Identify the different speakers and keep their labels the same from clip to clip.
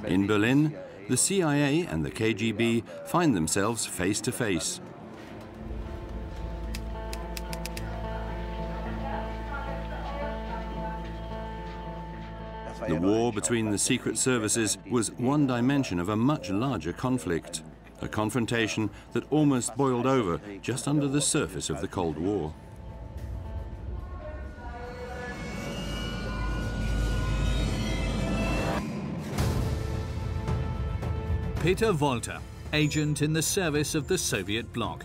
Speaker 1: In Berlin, the CIA and the KGB find themselves face to face. The war between the secret services was one dimension of a much larger conflict, a confrontation that almost boiled over just under the surface of the Cold War.
Speaker 2: Peter Volter, agent in the service of the Soviet bloc.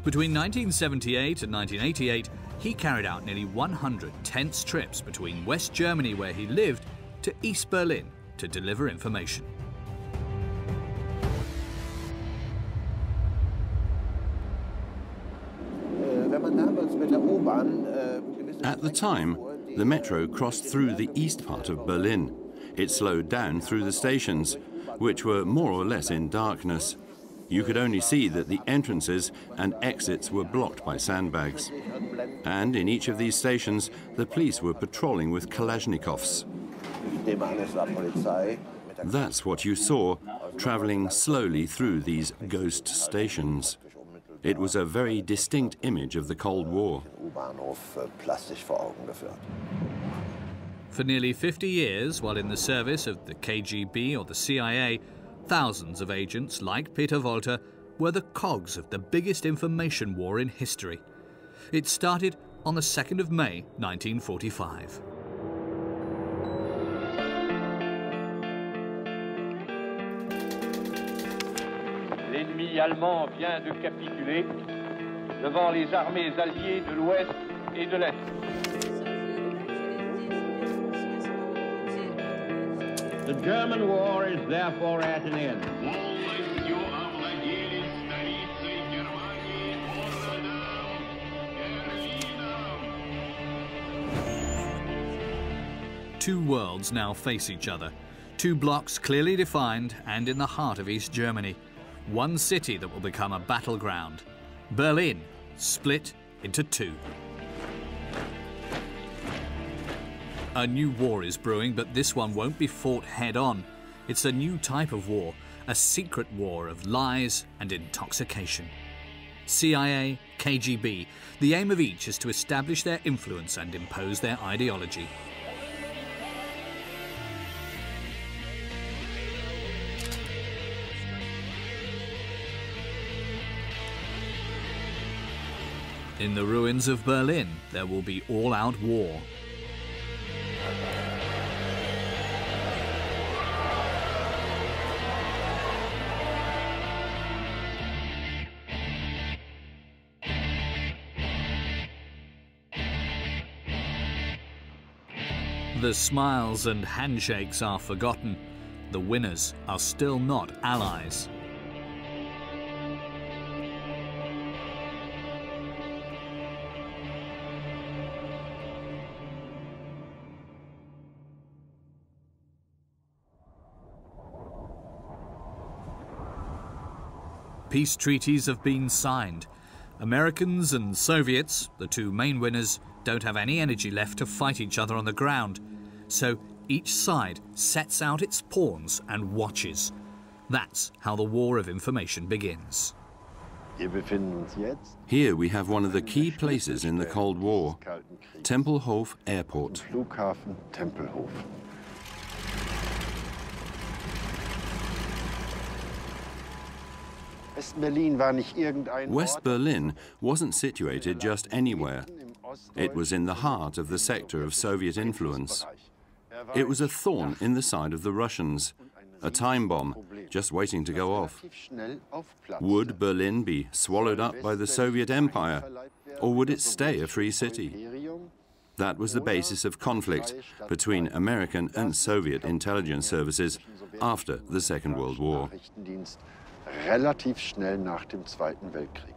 Speaker 2: Between 1978 and 1988, he carried out nearly 100 tense trips between West Germany, where he lived, to East Berlin to deliver information.
Speaker 1: At the time, the metro crossed through the east part of Berlin. It slowed down through the stations, which were more or less in darkness. You could only see that the entrances and exits were blocked by sandbags. And in each of these stations, the police were patrolling with Kalashnikovs. That's what you saw, traveling slowly through these ghost stations. It was a very distinct image of the Cold War.
Speaker 2: For nearly 50 years, while in the service of the KGB or the CIA, thousands of agents like Peter Volter were the cogs of the biggest information war in history. It started on the 2nd of May, 1945.
Speaker 3: L'ennemi allemand vient de capituler devant les armées alliées de l'Ouest et de l'Est. The German war is therefore at an end.
Speaker 2: Two worlds now face each other. Two blocks clearly defined and in the heart of East Germany. One city that will become a battleground. Berlin, split into two. A new war is brewing, but this one won't be fought head-on. It's a new type of war, a secret war of lies and intoxication. CIA, KGB, the aim of each is to establish their influence and impose their ideology. In the ruins of Berlin, there will be all-out war. The smiles and handshakes are forgotten. The winners are still not allies. Peace treaties have been signed. Americans and Soviets, the two main winners, don't have any energy left to fight each other on the ground. So each side sets out its pawns and watches. That's how the war of information begins.
Speaker 1: Here we have one of the key places in the Cold War, Tempelhof Airport. West Berlin wasn't situated just anywhere. It was in the heart of the sector of Soviet influence. It was a thorn in the side of the Russians, a time bomb just waiting to go off. Would Berlin be swallowed up by the Soviet Empire, or would it stay a free city? That was the basis of conflict between American and Soviet intelligence services after the Second World War.
Speaker 4: Relativ schnell nach dem Zweiten Weltkrieg.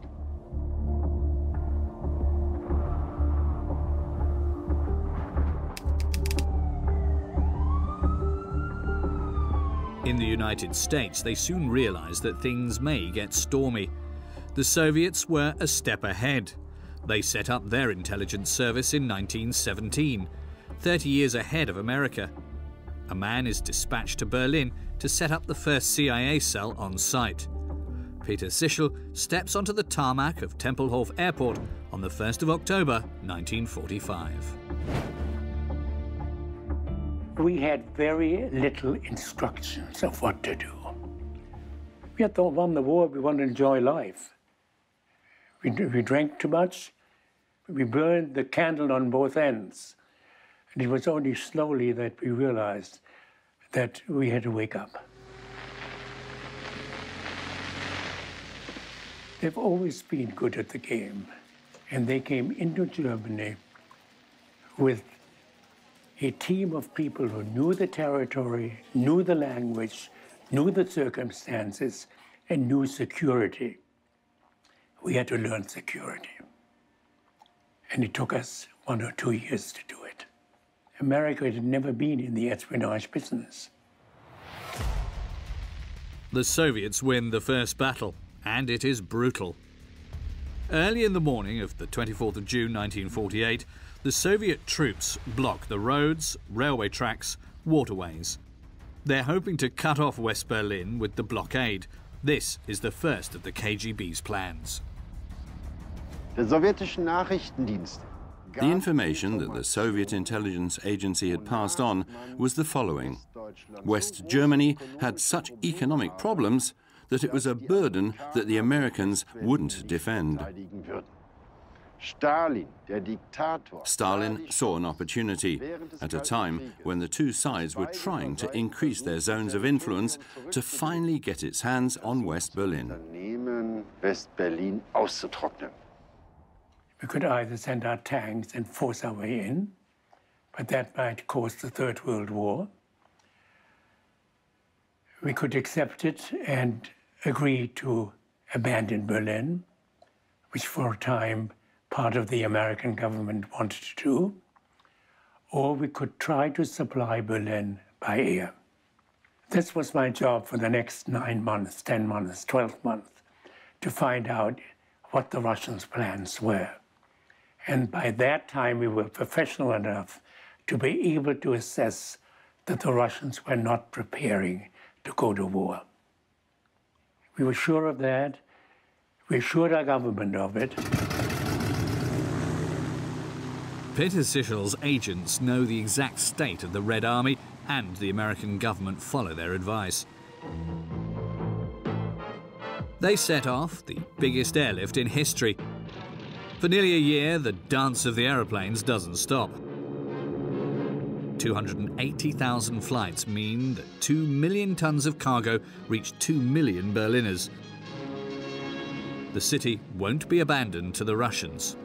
Speaker 2: In the United States, they soon realized that things may get stormy. The Soviets were a step ahead. They set up their intelligence service in 1917, 30 years ahead of America. a man is dispatched to Berlin to set up the first CIA cell on site. Peter Sichel steps onto the tarmac of Tempelhof Airport on the 1st of October 1945.
Speaker 5: We had very little instructions of what to do. We had won the war, we wanted to enjoy life. We drank too much, we burned the candle on both ends. And it was only slowly that we realized that we had to wake up. They've always been good at the game, and they came into Germany with a team of people who knew the territory, knew the language, knew the circumstances, and knew security. We had to learn security. And it took us 1 or 2 years to do it. America had never been in the espionage business.
Speaker 2: The Soviets win the first battle, and it is brutal. Early in the morning of the 24th of June 1948, the Soviet troops block the roads, railway tracks, waterways. They're hoping to cut off West Berlin with the blockade. This is the first of the KGB's plans.
Speaker 1: The information that the Soviet intelligence agency had passed on was the following. West Germany had such economic problems that it was a burden that the Americans wouldn't defend. Stalin saw an opportunity at a time when the two sides were trying to increase their zones of influence to finally get its hands on West Berlin.
Speaker 5: We could either send our tanks and force our way in, but that might cause the Third World War. We could accept it and agree to abandon Berlin, which for a time part of the American government wanted to do, or we could try to supply Berlin by air. This was my job for the next 9 months, 10 months, 12 months, to find out what the Russians' plans were. And by that time, we were professional enough to be able to assess that the Russians were not preparing to go to war. We were sure of that. We assured our government of it.
Speaker 2: Peter Sichel's agents know the exact state of the Red Army, and the American government follow their advice. They set off the biggest airlift in history. For nearly a year, the dance of the aeroplanes doesn't stop. 280,000 flights mean that 2 million tons of cargo reach 2 million Berliners. The city won't be abandoned to the Russians.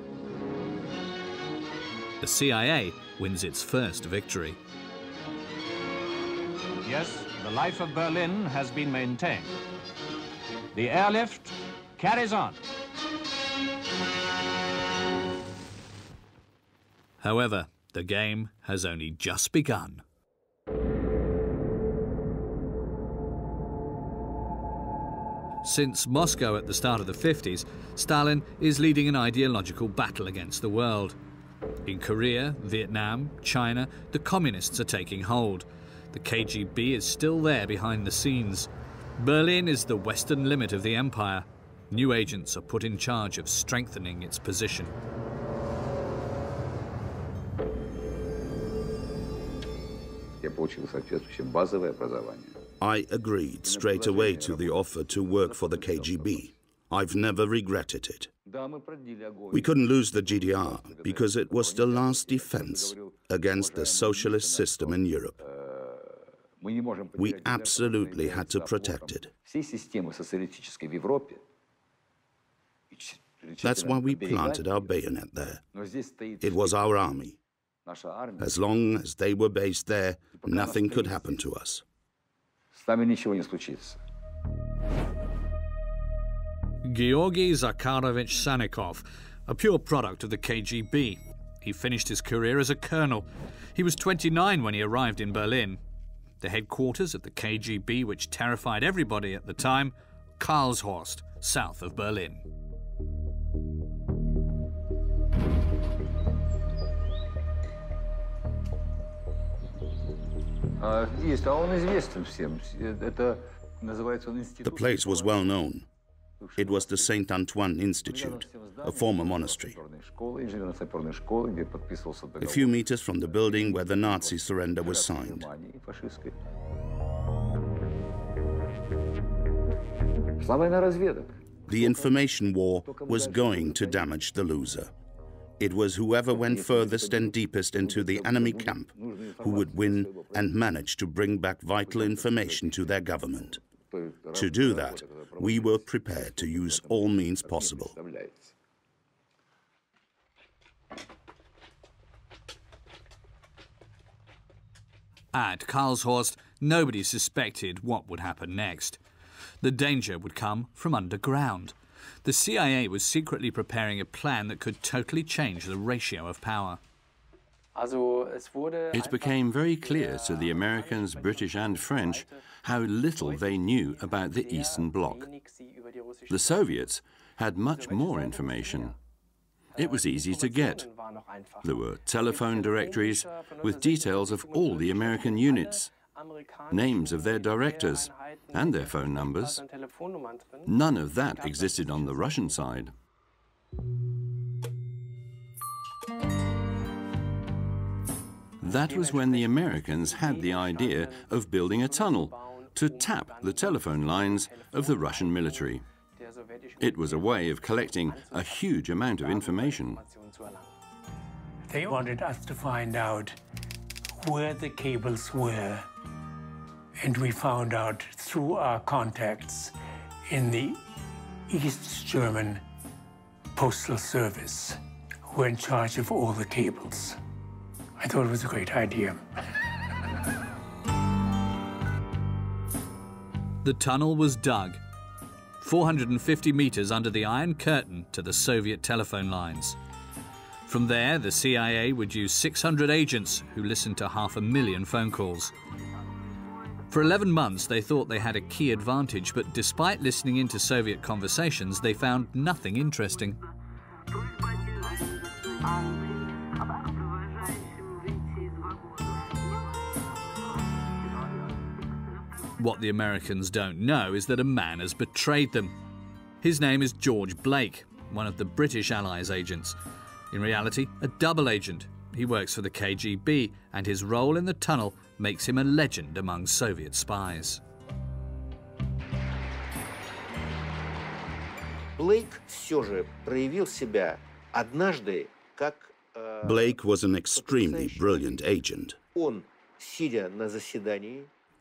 Speaker 2: The CIA wins its first victory.
Speaker 6: Yes, the life of Berlin has been maintained. The airlift carries on.
Speaker 2: However, the game has only just begun. Since Moscow at the start of the 50s, Stalin is leading an ideological battle against the world. In Korea, Vietnam, China, the communists are taking hold. The KGB is still there behind the scenes. Berlin is the western limit of the empire. New agents are put in charge of strengthening its position.
Speaker 7: I agreed straight away to the offer to work for the KGB. I've never regretted it. We couldn't lose the GDR because it was the last defense against the socialist system in Europe. We absolutely had to protect it. That's why we planted our bayonet there. It was our army. As long as they were based there, nothing could happen to us.
Speaker 2: Georgy Zakharovich Sannikov, a pure product of the KGB. He finished his career as a colonel. He was 29 when he arrived in Berlin. The headquarters of the KGB, which terrified everybody at the time, Karlshorst, south of Berlin.
Speaker 7: The place was well known. It was the Saint Antoine Institute, a former monastery. A few meters from the building where the Nazi surrender was signed. The information war was going to damage the loser. It was whoever went furthest and deepest into the enemy camp who would win and manage to bring back vital information to their government. To do that, we were prepared to use all means possible.
Speaker 2: At Karlshorst, nobody suspected what would happen next. The danger would come from underground. The CIA was secretly preparing a plan that could totally change the ratio of power.
Speaker 1: It became very clear to the Americans, British and French how little they knew about the Eastern Bloc. The Soviets had much more information. It was easy to get. There were telephone directories with details of all the American units, names of their directors and their phone numbers. None of that existed on the Russian side. That was when the Americans had the idea of building a tunnel to tap the telephone lines of the Russian military. It was a way of collecting a huge amount of information.
Speaker 5: They wanted us to find out where the cables were. And we found out through our contacts in the East German Postal Service, who were in charge of all the cables. I thought it was a great idea.
Speaker 2: The tunnel was dug, 450 meters under the Iron Curtain to the Soviet telephone lines. From there, the CIA would use 600 agents who listened to 500,000 phone calls. For 11 months, they thought they had a key advantage, but despite listening into Soviet conversations, they found nothing interesting. What the Americans don't know is that a man has betrayed them. His name is George Blake, one of the British Allies' agents. In reality, a double agent. He works for the KGB, and his role in the tunnel makes him a legend among Soviet spies.
Speaker 7: Blake was an extremely brilliant agent.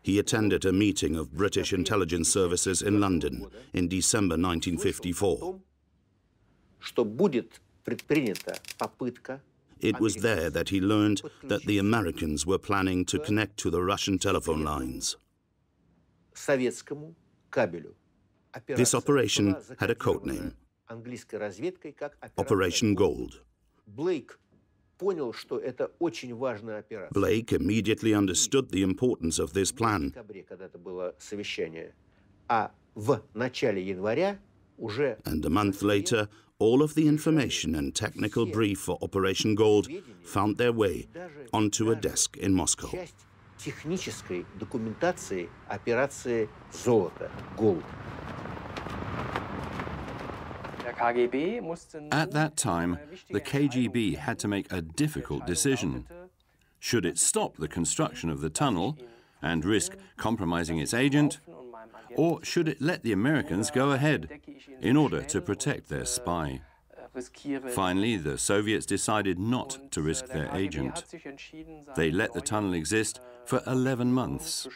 Speaker 7: He attended a meeting of British intelligence services in London in December 1954. It was there that he learned that the Americans were planning to connect to the Russian telephone lines. This operation had a code name, Operation Gold. Blake immediately understood the importance of this plan. And a month later, all of the information and technical brief for Operation Gold found their way onto a desk in Moscow.
Speaker 1: At that time, the KGB had to make a difficult decision. Should it stop the construction of the tunnel and risk compromising its agent, or should it let the Americans go ahead in order to protect their spy? Finally, the Soviets decided not to risk their agent. They let the tunnel exist for 11 months.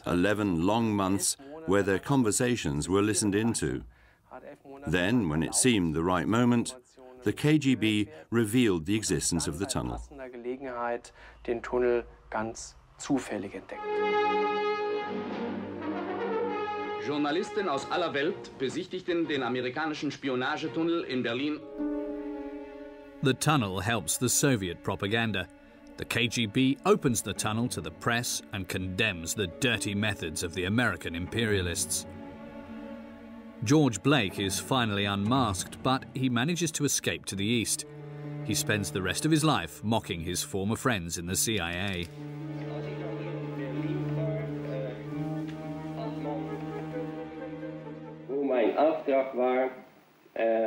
Speaker 1: 11 long months where their conversations were listened into. Then, when it seemed the right moment, the KGB revealed the existence of the tunnel.
Speaker 8: Journalisten aus aller Welt besichtigten den amerikanischen Spionagetunnel in Berlin.
Speaker 2: The tunnel helps the Soviet propaganda. The KGB opens the tunnel to the press and condemns the dirty methods of the American imperialists. George Blake is finally unmasked, but he manages to escape to the east. He spends the rest of his life mocking his former friends in the CIA.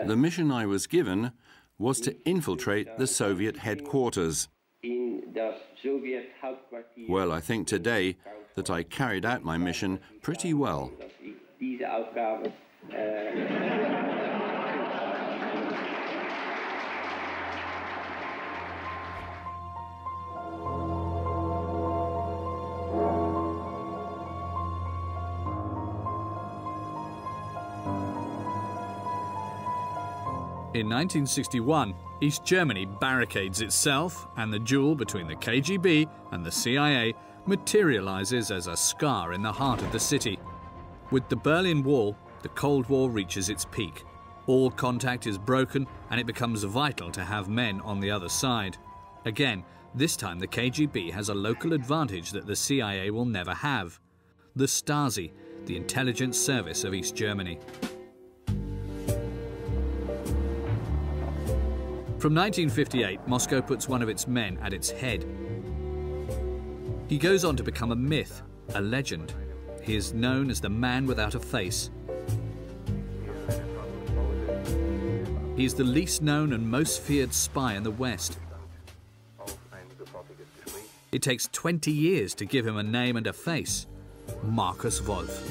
Speaker 1: The mission I was given was to infiltrate the Soviet headquarters. Well, I think today that I carried out my mission pretty well.
Speaker 2: In 1961, East Germany barricades itself, and the duel between the KGB and the CIA materializes as a scar in the heart of the city. With the Berlin Wall, the Cold War reaches its peak. All contact is broken, and it becomes vital to have men on the other side. Again, this time the KGB has a local advantage that the CIA will never have: the Stasi, the intelligence service of East Germany. From 1958, Moscow puts one of its men at its head. He goes on to become a myth, a legend. He is known as the man without a face. He is the least known and most feared spy in the West. It takes 20 years to give him a name and a face: Markus Wolf.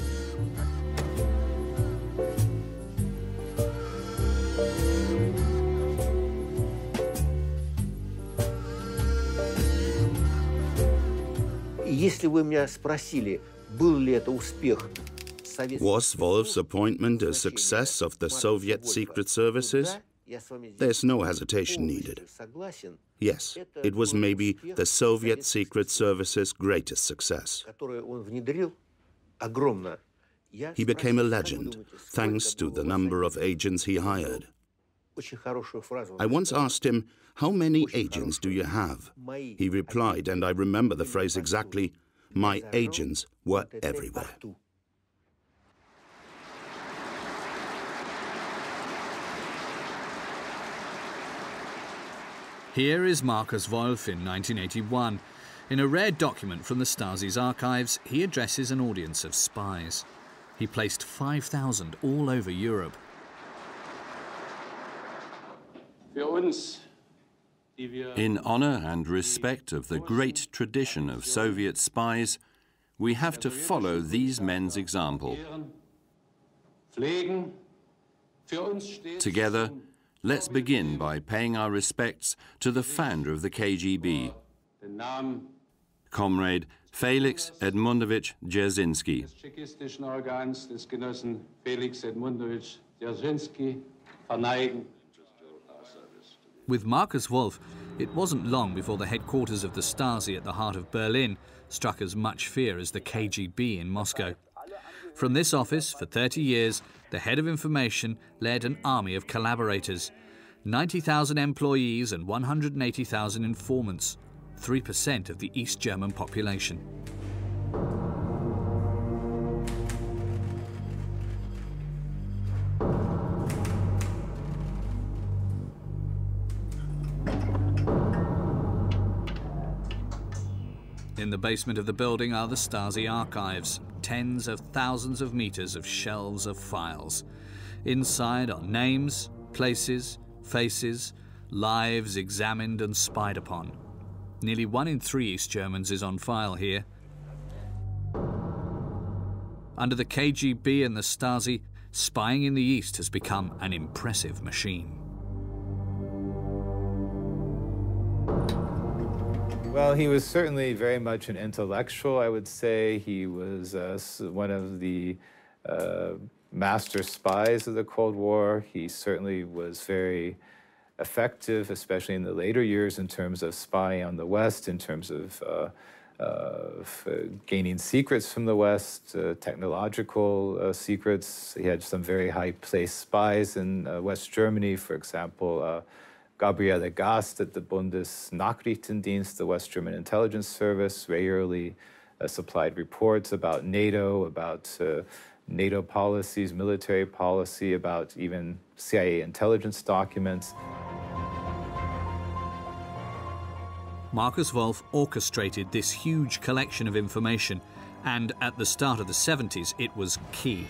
Speaker 7: Was Wolf's appointment a success of the Soviet secret services? There's no hesitation needed. Yes, it was maybe the Soviet secret service's greatest success. He became a legend thanks to the number of agents he hired. I once asked him, "How many agents do you have?" He replied, and I remember the phrase exactly, "My agents were everywhere."
Speaker 2: Here is Markus Wolf in 1981. In a rare document from the Stasi's archives, he addresses an audience of spies. He placed 5,000 all over Europe.
Speaker 1: In honor and respect of the great tradition of Soviet spies, we have to follow these men's example. Together, let's begin by paying our respects to the founder of the KGB, Comrade Felix Edmundovich Dzerzhinsky.
Speaker 2: With Markus Wolf, it wasn't long before the headquarters of the Stasi at the heart of Berlin struck as much fear as the KGB in Moscow. From this office, for 30 years, the head of information led an army of collaborators, 90,000 employees and 180,000 informants, 3% of the East German population. In the basement of the building are the Stasi archives, tens of thousands of meters of shelves of files. Inside are names, places, faces, lives examined and spied upon. Nearly 1 in 3 East Germans is on file here. Under the KGB and the Stasi, spying in the East has become an impressive machine.
Speaker 9: Well, he was certainly very much an intellectual, I would say. He was one of the master spies of the Cold War. He certainly was very effective, especially in the later years, in terms of spying on the West, in terms of gaining secrets from the West, technological secrets. He had some very high-placed spies in West Germany, for example, Gabriele Gast at the Bundesnachrichtendienst, the West German intelligence service, regularly supplied reports about NATO, about NATO policies, military policy, about even CIA intelligence documents.
Speaker 2: Markus Wolf orchestrated this huge collection of information, and at the start of the 70s, it was key.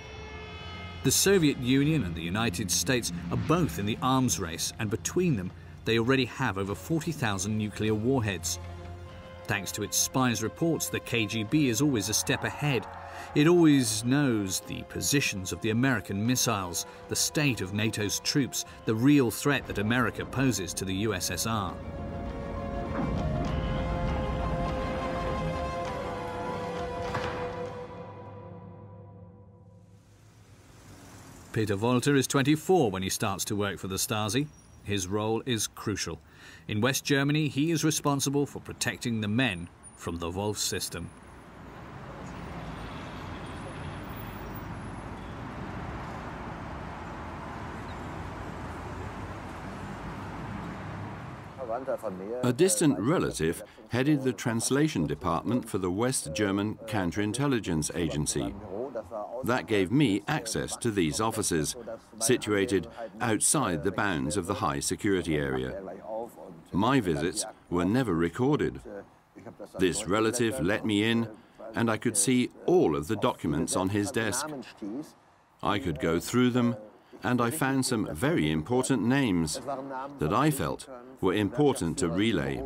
Speaker 2: The Soviet Union and the United States are both in the arms race, and between them, they already have over 40,000 nuclear warheads. Thanks to its spies' reports, the KGB is always a step ahead. It always knows the positions of the American missiles, the state of NATO's troops, the real threat that America poses to the USSR. Peter Wolter is 24 when he starts to work for the Stasi. His role is crucial. In West Germany, he is responsible for protecting the men from the Wolf system.
Speaker 1: A distant relative headed the translation department for the West German Counterintelligence Agency. That gave me access to these offices, situated outside the bounds of the high security area. My visits were never recorded. This relative let me in, and I could see all of the documents on his desk. I could go through them, and I found some very important names that I felt were important to relay.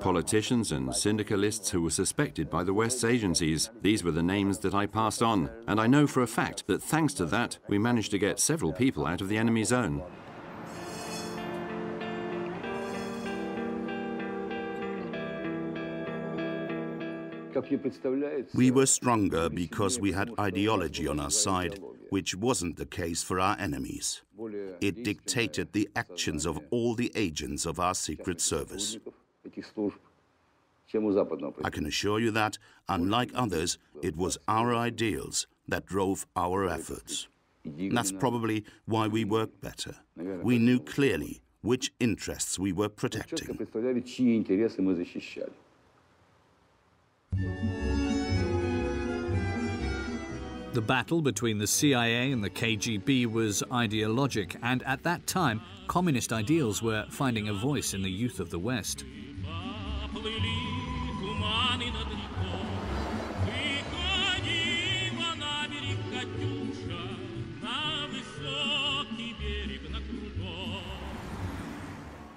Speaker 1: Politicians and syndicalists who were suspected by the West's agencies. These were the names that I passed on, and I know for a fact that thanks to that, we managed to get several people out of the enemy zone.
Speaker 7: We were stronger because we had ideology on our side, which wasn't the case for our enemies. It dictated the actions of all the agents of our secret service. I can assure you that, unlike others, it was our ideals that drove our efforts. And that's probably why we worked better. We knew clearly which interests we were protecting.
Speaker 2: The battle between the CIA and the KGB was ideologic, and at that time, communist ideals were finding a voice in the youth of the West.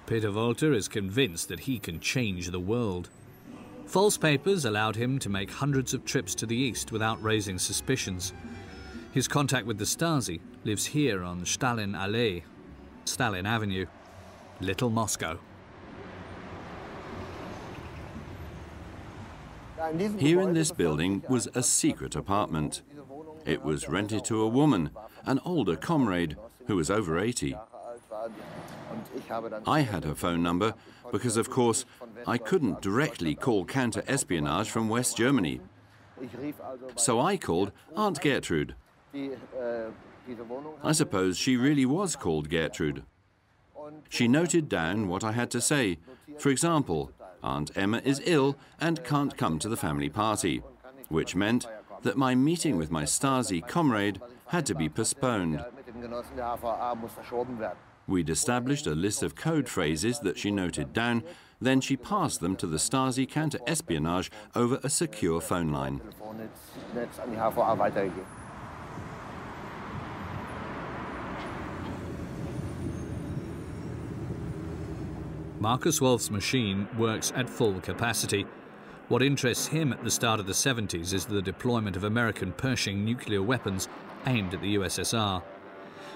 Speaker 2: Peter Wolter is convinced that he can change the world. False papers allowed him to make hundreds of trips to the east without raising suspicions. His contact with the Stasi lives here on Stalin Allee, Stalin Avenue, Little Moscow.
Speaker 1: Here in this building was a secret apartment. It was rented to a woman, an older comrade who was over 80. I had her phone number because, of course, I couldn't directly call counter-espionage from West Germany. So I called Aunt Gertrude. I suppose she really was called Gertrude. She noted down what I had to say. For example, Aunt Emma is ill and can't come to the family party, which meant that my meeting with my Stasi comrade had to be postponed. We'd established a list of code phrases that she noted down, then she passed them to the Stasi counter-espionage over a secure phone line.
Speaker 2: Markus Wolf's machine works at full capacity. What interests him at the start of the 70s is the deployment of American Pershing nuclear weapons aimed at the USSR.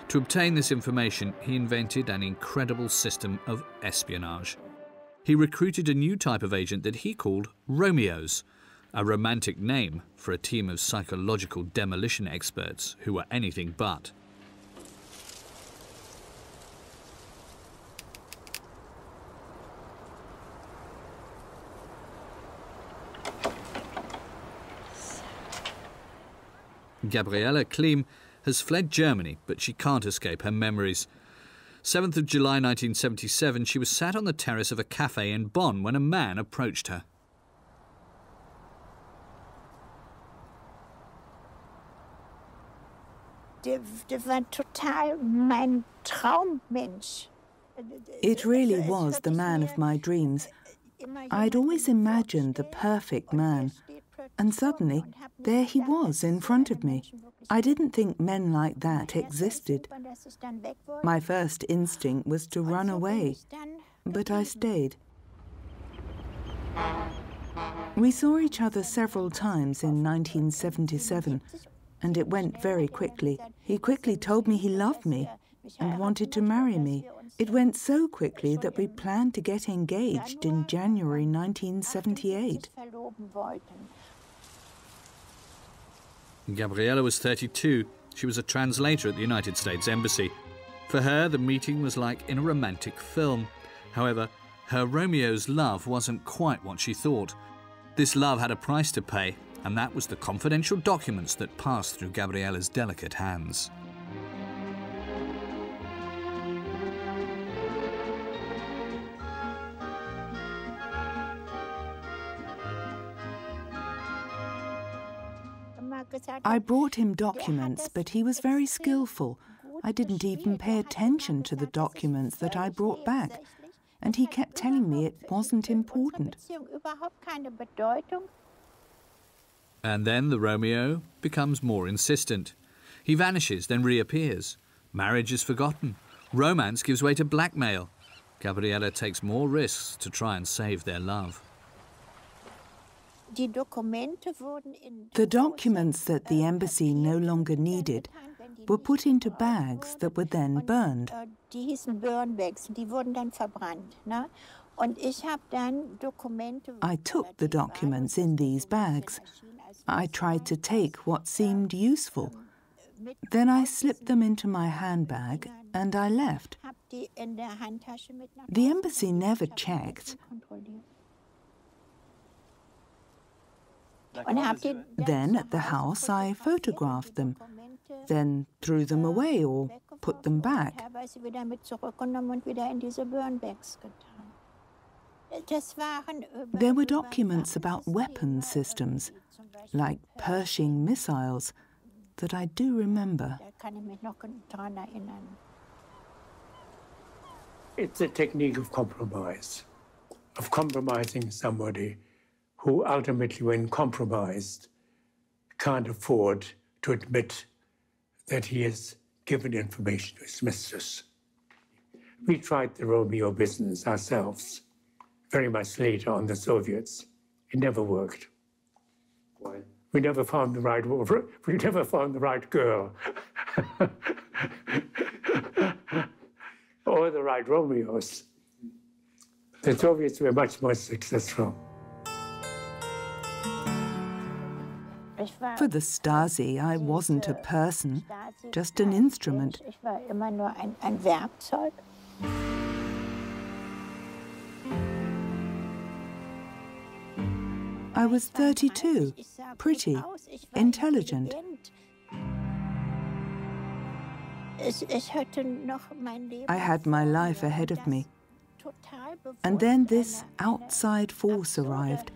Speaker 2: To obtain this information, he invented an incredible system of espionage. He recruited a new type of agent that he called Romeos, a romantic name for a team of psychological demolition experts who were anything but. Gabriele Klim has fled Germany, but she can't escape her memories. 7th of July 1977, she was sat on the terrace of a cafe in Bonn when a man approached her.
Speaker 10: It really was the man of my dreams. I'd always imagined the perfect man, and suddenly there he was in front of me. I didn't think men like that existed. My first instinct was to run away, but I stayed. We saw each other several times in 1977, and it went very quickly. He quickly told me he loved me and wanted to marry me. It went so quickly that we planned to get engaged in January 1978.
Speaker 2: Gabriela was 32. She was a translator at the United States Embassy. For her, the meeting was like in a romantic film. However, her Romeo's love wasn't quite what she thought. This love had a price to pay, and that was the confidential documents that passed through Gabriela's delicate hands.
Speaker 10: I brought him documents, but he was very skillful. I didn't even pay attention to the documents that I brought back, and he kept telling me it wasn't important.
Speaker 2: And then the Romeo becomes more insistent. He vanishes, then reappears. Marriage is forgotten. Romance gives way to blackmail. Gabriela takes more risks to try and save their love.
Speaker 10: The documents that the embassy no longer needed were put into bags that were then burned. I took the documents in these bags. I tried to take what seemed useful. Then I slipped them into my handbag and I left. The embassy never checked. Then at the house I photographed them, then threw them away or put them back. There were documents about weapon systems, like Pershing missiles, that I do remember.
Speaker 5: It's a technique of compromise, of compromising somebody who ultimately, when compromised, can't afford to admit that he has given information to his mistress. We tried the Romeo business ourselves, very much later on the Soviets. It never worked. Why? We never found the right woman. We never found the right girl. Or the right Romeos. The Soviets were much more successful.
Speaker 10: For the Stasi, I wasn't a person, just an instrument. I was 32, pretty, intelligent. I had my life ahead of me. And then this outside force arrived,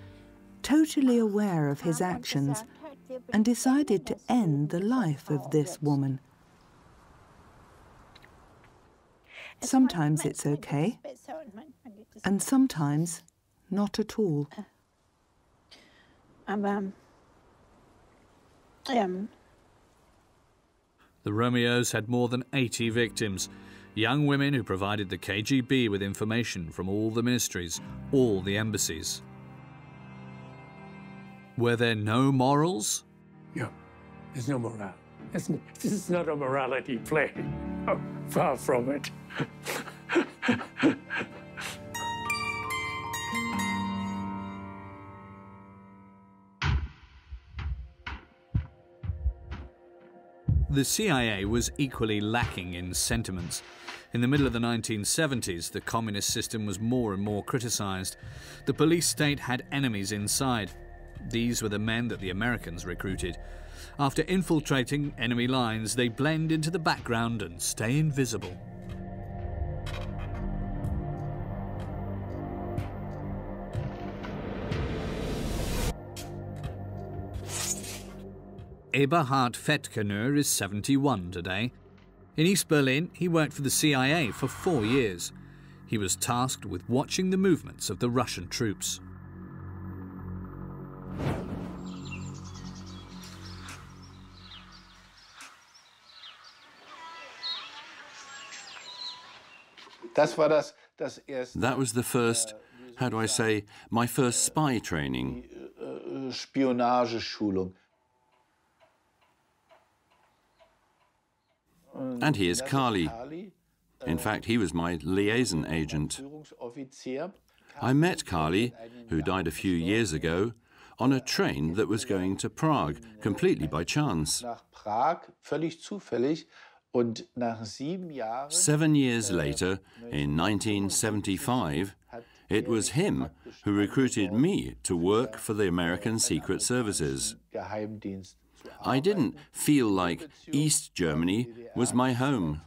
Speaker 10: totally aware of his actions, and decided to end the life of this woman. Sometimes it's okay, and sometimes not at all.
Speaker 2: The Romeos had more than 80 victims, young women who provided the KGB with information from all the ministries, all the embassies. Were there no morals?
Speaker 5: Yeah, there's no morale. This is not a morality play. Oh, far from it.
Speaker 2: The CIA was equally lacking in sentiments. In the middle of the 1970s, the communist system was more and more criticized. The police state had enemies inside. These were the men that the Americans recruited. After infiltrating enemy lines, they blend into the background and stay invisible. Eberhard Fettkenöer is 71 today. In East Berlin, he worked for the CIA for 4 years. He was tasked with watching the movements of the Russian troops.
Speaker 1: That was the first, how do I say, my first spy training. And here's Kali. In fact, he was my liaison agent. I met Kali, who died a few years ago, on a train that was going to Prague, completely by chance. 7 years later, in 1975, it was him who recruited me to work for the American Secret Services. I didn't feel like East Germany was my home.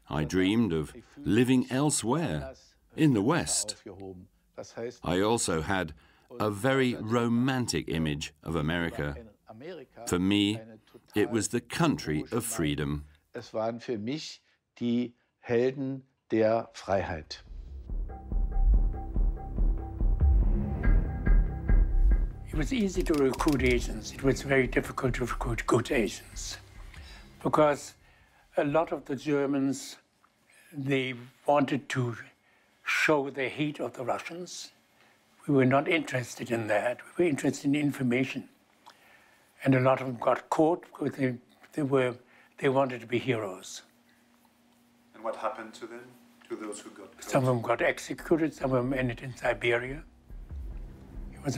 Speaker 1: I dreamed of living elsewhere, in the West. I also had a very romantic image of America. For me, it was the country of freedom.
Speaker 11: Es waren für mich die Helden der Freiheit.
Speaker 5: It was easy to recruit agents. It was very difficult to recruit good agents because a lot of the Germans, they wanted to show the hate of the Russians. We were not interested in that. We were interested in information. And a lot of them got caught because they wanted to be heroes.
Speaker 12: And what happened to them, to those who got caught?
Speaker 5: Some of them got executed, some of them ended in Siberia. It was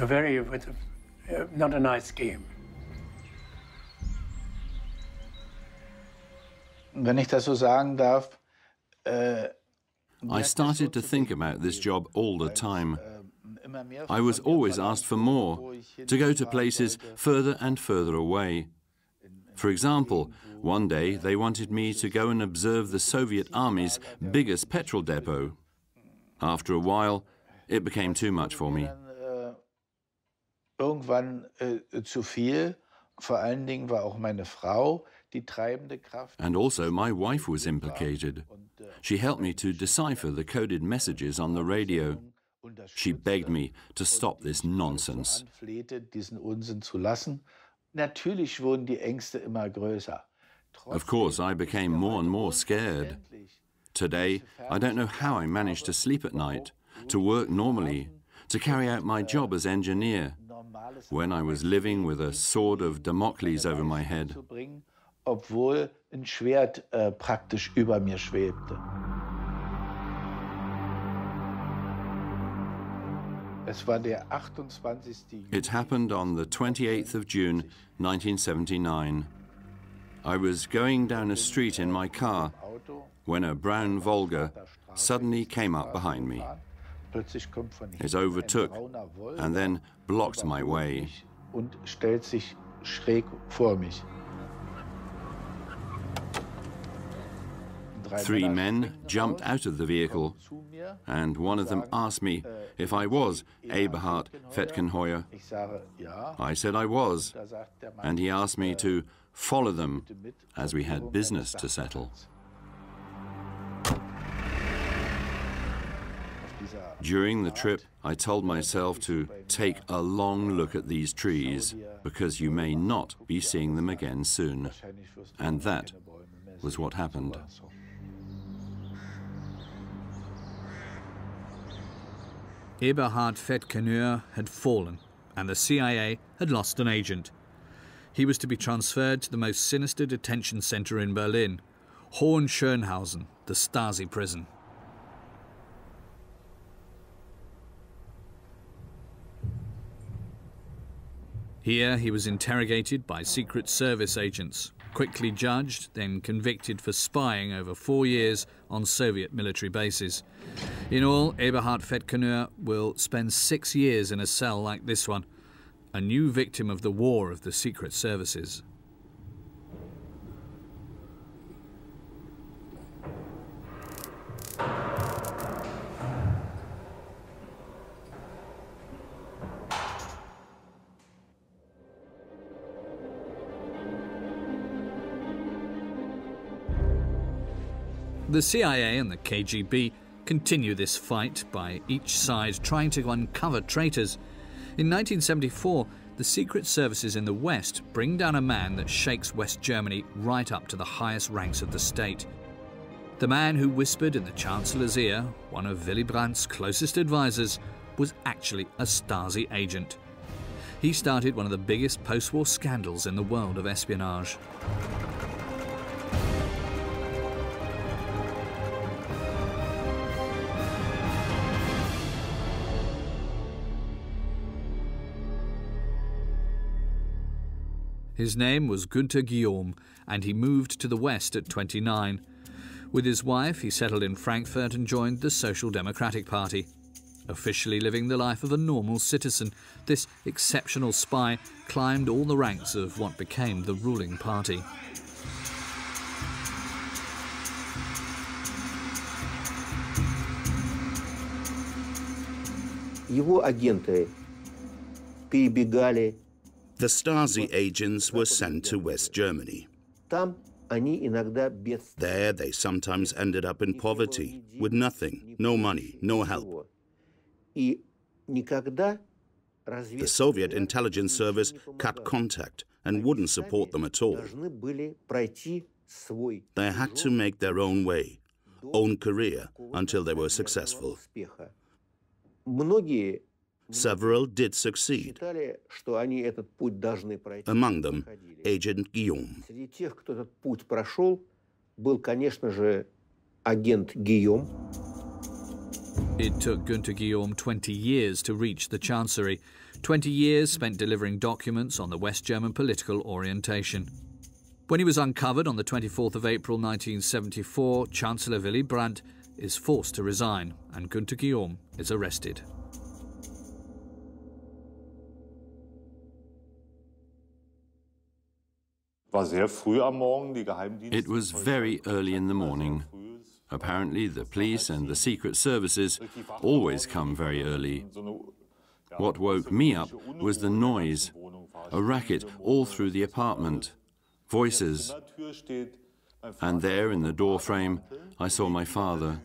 Speaker 5: not a nice game.
Speaker 11: Wenn ich das so sagen darf,
Speaker 1: I started to think about this job all the time. I was always asked for more, to go to places further and further away. For example, one day they wanted me to go and observe the Soviet Army's biggest petrol depot. After a while, it became too much for me.
Speaker 11: Irgendwann zu viel. Vor allen Dingen war auch meine Frau die treibende Kraft.
Speaker 1: And also my wife was implicated. She helped me to decipher the coded messages on the radio. She begged me to stop this nonsense.
Speaker 11: Diesen Unsinn zu lassen. Natürlich wurden die Ängste immer größer.
Speaker 1: Of course, I became more and more scared. Today, I don't know how I managed to sleep at night, to work normally, to carry out my job as engineer, when I was living with a sword of Damocles over my head.
Speaker 11: Obwohl ein Schwert praktisch über mir schwebte.
Speaker 1: It happened on the 28th of June, 1979. I was going down a street in my car when a brown Volga suddenly came up behind me. It overtook and then blocked my way.
Speaker 11: Und stellt sich schräg vor mich.
Speaker 1: 3 men jumped out of the vehicle, and one of them asked me if I was Eberhard Fettkenöer. I said I was, and he asked me to follow them, as we had business to settle. During the trip, I told myself to take a long look at these trees, because you may not be seeing them again soon. And that was what happened.
Speaker 2: Eberhard Fettkenöer had fallen, and the CIA had lost an agent. He was to be transferred to the most sinister detention center in Berlin, Hohenschönhausen, the Stasi prison. Here he was interrogated by Secret Service agents, quickly judged, then convicted for spying over 4 years on Soviet military bases. In all, Eberhard Fettkenöer will spend 6 years in a cell like this one, a new victim of the war of the Secret Services. The CIA and the KGB continue this fight, by each side trying to uncover traitors. In 1974, the secret services in the West bring down a man that shakes West Germany right up to the highest ranks of the state. The man who whispered in the Chancellor's ear, one of Willy Brandt's closest advisors, was actually a Stasi agent. He started one of the biggest post-war scandals in the world of espionage. His name was Günther Guillaume, and he moved to the West at 29. With his wife, he settled in Frankfurt and joined the Social Democratic Party. Officially living the life of a normal citizen, this exceptional spy climbed all the ranks of what became the ruling party.
Speaker 7: Его агенты перебегали. The Stasi agents were sent to West Germany. There they sometimes ended up in poverty, with nothing, no money, no help. The Soviet intelligence service cut contact and wouldn't support them at all. They had to make their own way, own career, until they were successful. Several did succeed. Among them, Agent Guillaume.
Speaker 2: It took Günther Guillaume 20 years to reach the Chancellery, 20 years spent delivering documents on the West German political orientation. When he was uncovered on the 24th of April 1974, Chancellor Willy Brandt is forced to resign and Günther Guillaume is arrested.
Speaker 1: It was very early in the morning. Apparently, the police and the secret services always come very early. What woke me up was the noise, a racket all through the apartment, voices. And there in the doorframe, I saw my father.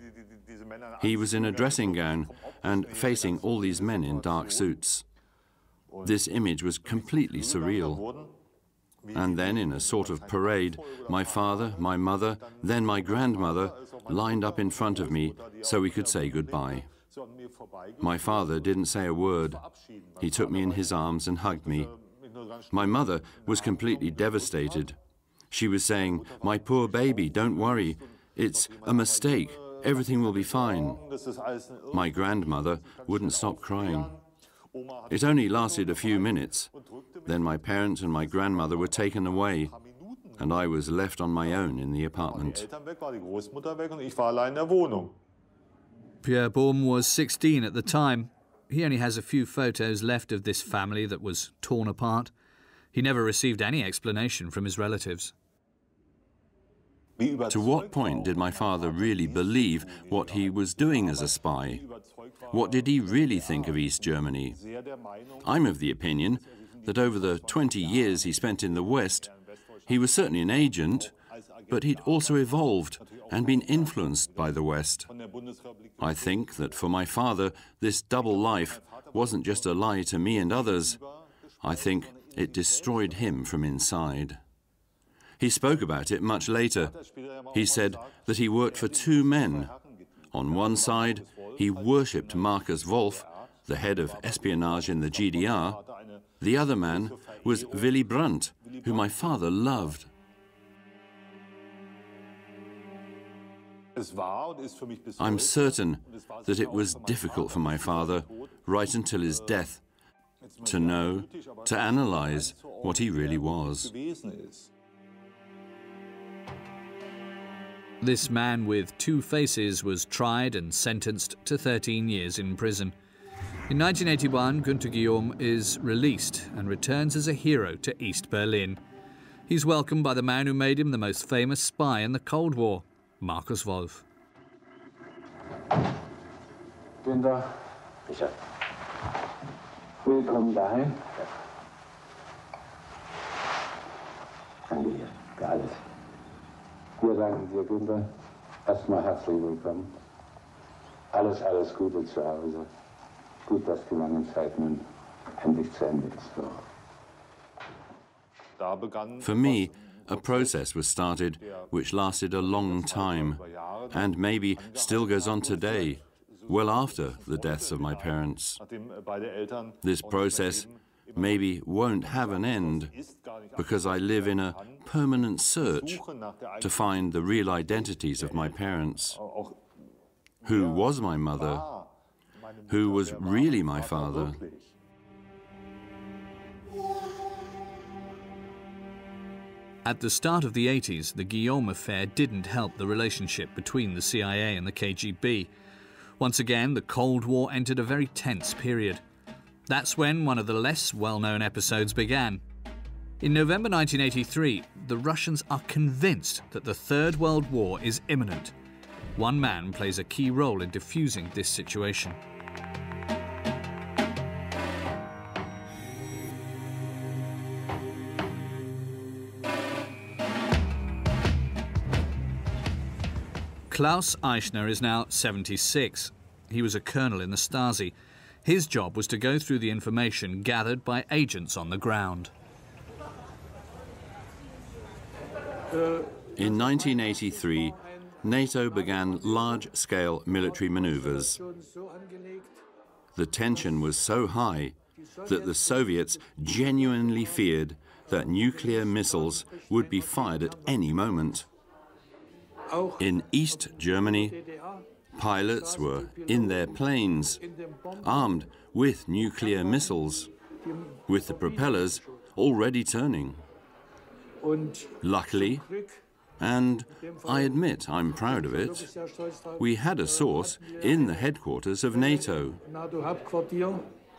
Speaker 1: He was in a dressing gown and facing all these men in dark suits. This image was completely surreal. And then, in a sort of parade, my father, my mother, then my grandmother lined up in front of me so we could say goodbye. My father didn't say a word. He took me in his arms and hugged me. My mother was completely devastated. She was saying, "My poor baby, don't worry. It's a mistake. Everything will be fine." My grandmother wouldn't stop crying. It only lasted a few minutes. Then my parents and my grandmother were taken away, and I was left on my own in the apartment.
Speaker 2: Pierre Baum was 16 at the time. He only has a few photos left of this family that was torn apart. He never received any explanation from his relatives.
Speaker 1: To what point did my father really believe what he was doing as a spy? What did he really think of East Germany? I'm of the opinion that over the 20 years he spent in the West, he was certainly an agent, but he'd also evolved and been influenced by the West. I think that for my father, this double life wasn't just a lie to me and others. I think it destroyed him from inside. He spoke about it much later. He said that he worked for two men. On one side, he worshipped Markus Wolf, the head of espionage in the GDR. The other man was Willy Brandt, who my father loved. I'm certain that it was difficult for my father, right until his death, to know, to analyze what he really was.
Speaker 2: This man with two faces was tried and sentenced to 13 years in prison. In 1981, Günther Guillaume is released and returns as a hero to East Berlin. He's welcomed by the man who made him the most famous spy in the Cold War, Markus Wolf.
Speaker 13: Günther, willkommen daheim. Danke dir für alles. Wir danken dir, Günther. Erstmal herzlich willkommen. Alles, alles Gute zu Hause. Gut, dass die lange Zeit nun endlich zu Ende ist.
Speaker 1: For me, a process was started which lasted a long time, and maybe still goes on today, well after the deaths of my parents. This process maybe won't have an end, because I live in a permanent search to find the real identities of my parents. Who was my mother? Who was really my father?
Speaker 2: At the start of the 80s, the Guillaume affair didn't help the relationship between the CIA and the KGB. Once again, the Cold War entered a very tense period. That's when one of the less well-known episodes began. In November 1983, the Russians are convinced that the Third World War is imminent. One man plays a key role in diffusing this situation. Klaus Eichner is now 76. He was a colonel in the Stasi. His job was to go through the information gathered by agents on the ground.
Speaker 1: In 1983, NATO began large-scale military maneuvers. The tension was so high that the Soviets genuinely feared that nuclear missiles would be fired at any moment. In East Germany, pilots were in their planes, armed with nuclear missiles, with the propellers already turning. Luckily, and I admit I'm proud of it, we had a source in the headquarters of NATO.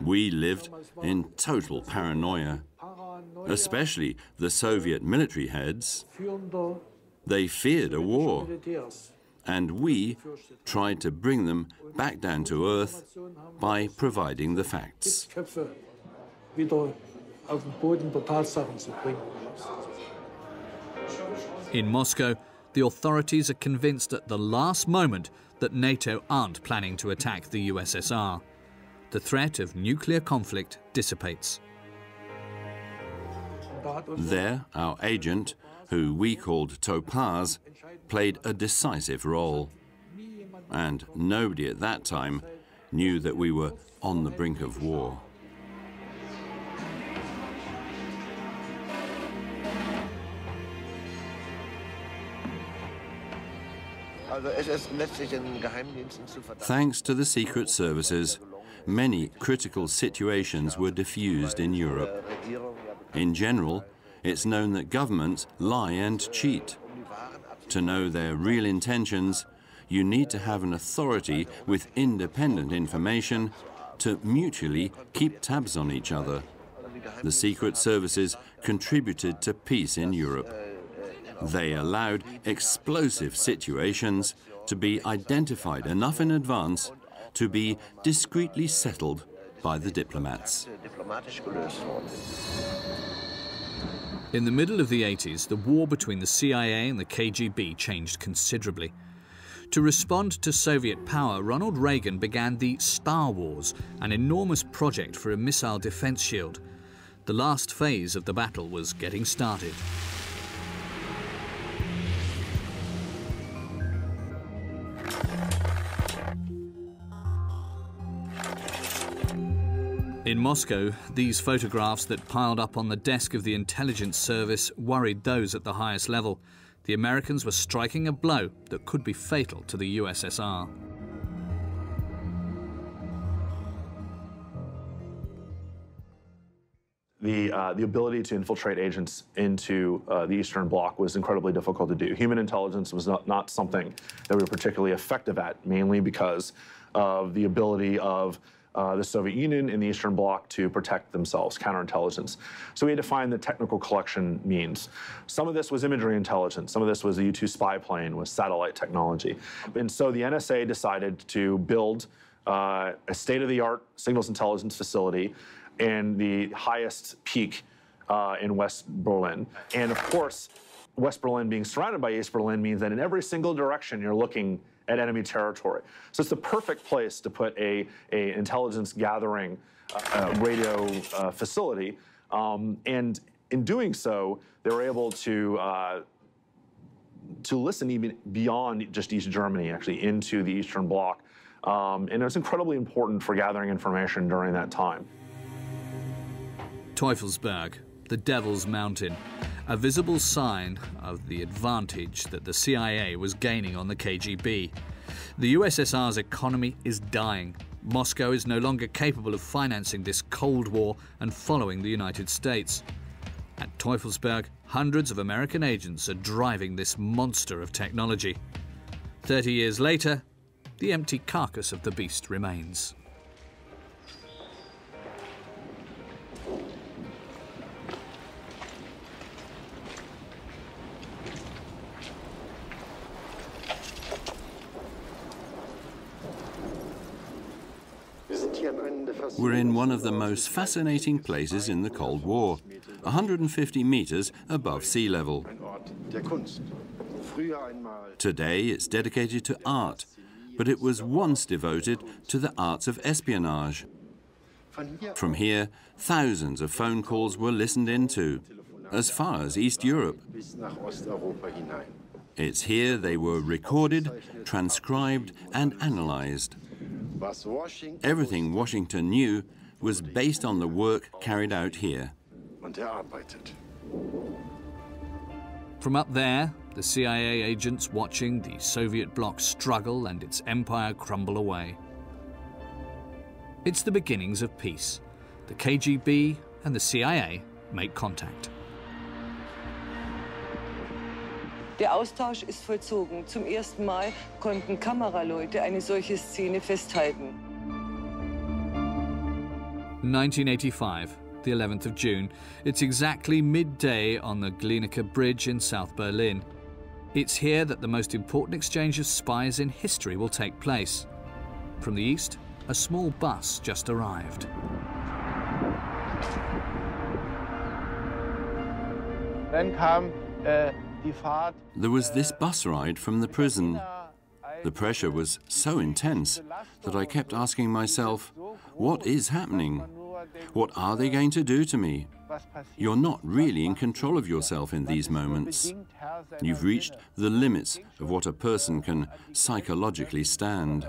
Speaker 1: We lived in total paranoia, especially the Soviet military heads. They feared a war, and we tried to bring them back down to earth by providing the facts.
Speaker 2: In Moscow, the authorities are convinced at the last moment that NATO aren't planning to attack the USSR. The threat of nuclear conflict dissipates.
Speaker 1: There, our agent, who we called Topaz, played a decisive role. And nobody at that time knew that we were on the brink of war. Thanks to the secret services, many critical situations were diffused in Europe. In general, it's known that governments lie and cheat. To know their real intentions, you need to have an authority with independent information to mutually keep tabs on each other. The secret services contributed to peace in Europe. They allowed explosive situations to be identified enough in advance to be discreetly settled by the diplomats.
Speaker 2: In the middle of the 80s, the war between the CIA and the KGB changed considerably. To respond to Soviet power, Ronald Reagan began the Star Wars, an enormous project for a missile defense shield. The last phase of the battle was getting started. In Moscow, these photographs that piled up on the desk of the intelligence service worried those at the highest level. The Americans were striking a blow that could be fatal to the USSR.
Speaker 14: The ability to infiltrate agents into the Eastern Bloc was incredibly difficult to do. Human intelligence was not something that we were particularly effective at, mainly because of the ability of the Soviet Union and the Eastern Bloc to protect themselves, counterintelligence. So we had to find the technical collection means. Some of this was imagery intelligence. Some of this was a U-2 spy plane with satellite technology. And so the NSA decided to build a state-of-the-art signals intelligence facility in the highest peak in West Berlin. And of course, West Berlin being surrounded by East Berlin means that in every single direction you're looking at enemy territory. So it's the perfect place to put a intelligence gathering radio facility. And in doing so, they were able to listen even beyond just East Germany, actually into the Eastern Bloc. And it was incredibly important for gathering information during that time.
Speaker 2: Teufelsberg, the Devil's Mountain, a visible sign of the advantage that the CIA was gaining on the KGB. The USSR's economy is dying. Moscow is no longer capable of financing this Cold War and following the United States. At Teufelsberg, hundreds of American agents are driving this monster of technology. 30 years later, the empty carcass of the beast remains.
Speaker 1: We're in one of the most fascinating places in the Cold War, 150 meters above sea level. Today it's dedicated to art, but it was once devoted to the arts of espionage. From here, thousands of phone calls were listened into, as far as East Europe. It's here they were recorded, transcribed and analyzed. Everything Washington knew was based on the work carried out here.
Speaker 2: From up there, the CIA agents watching the Soviet bloc struggle and its empire crumble away. It's the beginnings of peace. The KGB and the CIA make contact.
Speaker 15: Der Austausch ist vollzogen. Zum ersten Mal konnten Kameraleute eine solche Szene festhalten.
Speaker 2: 1985, the 11th of June. It's exactly midday on the Glienicke Bridge in South Berlin. It's here that the most important exchange of spies in history will take place. From the east, a small bus just arrived.
Speaker 11: Dann kam
Speaker 1: There was this bus ride from the prison. The pressure was so intense that I kept asking myself, what is happening? What are they going to do to me? You're not really in control of yourself in these moments. You've reached the limits of what a person can psychologically stand.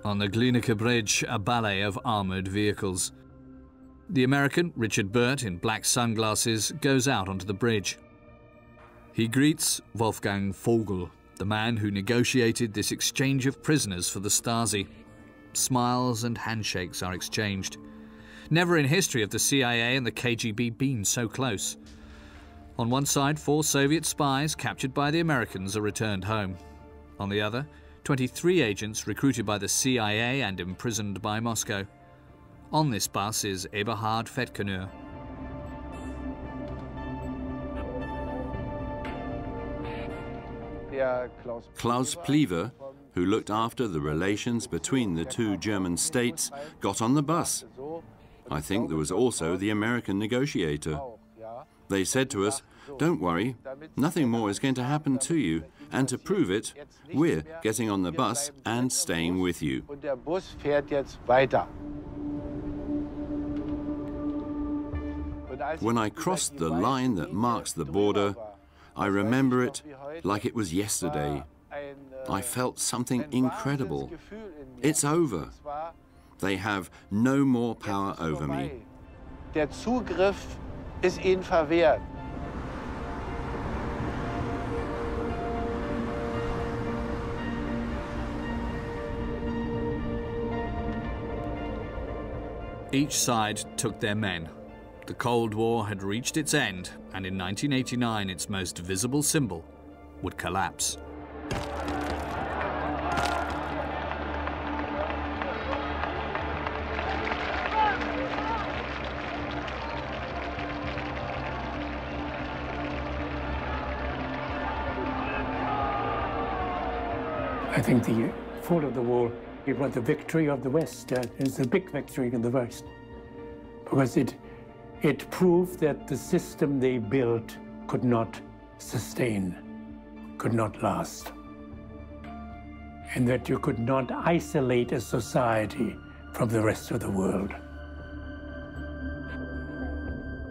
Speaker 2: On the Glienicke Bridge, a ballet of armoured vehicles. The American, Richard Burt, in black sunglasses, goes out onto the bridge. He greets Wolfgang Vogel, the man who negotiated this exchange of prisoners for the Stasi. Smiles and handshakes are exchanged. Never in history have the CIA and the KGB been so close. On one side, 4 Soviet spies captured by the Americans are returned home. On the other, 23 agents recruited by the CIA and imprisoned by Moscow. On this bus is Eberhard Fettkenöer.
Speaker 1: Klaus Pliever, who looked after the relations between the two German states, got on the bus. I think there was also the American negotiator. They said to us, "Don't worry, nothing more is going to happen to you, and to prove it, we're getting on the bus and staying with you." When I crossed the line that marks the border, I remember it like it was yesterday. I felt something incredible. It's over. They have no more power over me.
Speaker 11: Der Zugriff ist ihnen verwehrt.
Speaker 2: Each side took their men. The Cold War had reached its end, and in 1989 its most visible symbol would collapse.
Speaker 5: I think the fall of the wall, it was the victory of the West. It's a big victory in the West, because it It proved that the system they built could not sustain, could not last, and that you could not isolate a society from the rest of the world.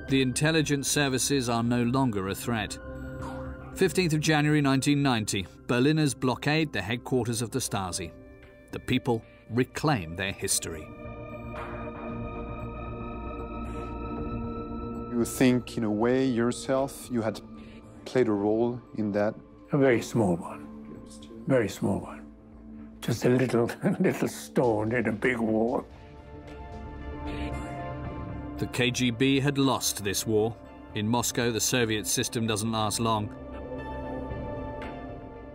Speaker 2: The intelligence services are no longer a threat. 15th of January 1990, Berliners blockade the headquarters of the Stasi. The people reclaim their history.
Speaker 12: You think, in a way, yourself, you had played a role in that?
Speaker 5: A very small one. Very small one. Just a little stone in a big wall.
Speaker 2: The KGB had lost this war. In Moscow, the Soviet system doesn't last long.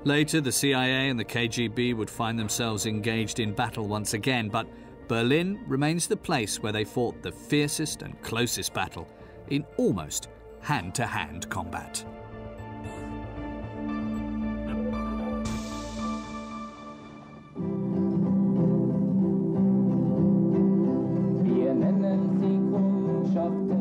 Speaker 2: Later, the CIA and the KGB would find themselves engaged in battle once again, but Berlin remains the place where they fought the fiercest and closest battle in almost hand-to-hand combat.
Speaker 16: Wir nennen sie Kundschaft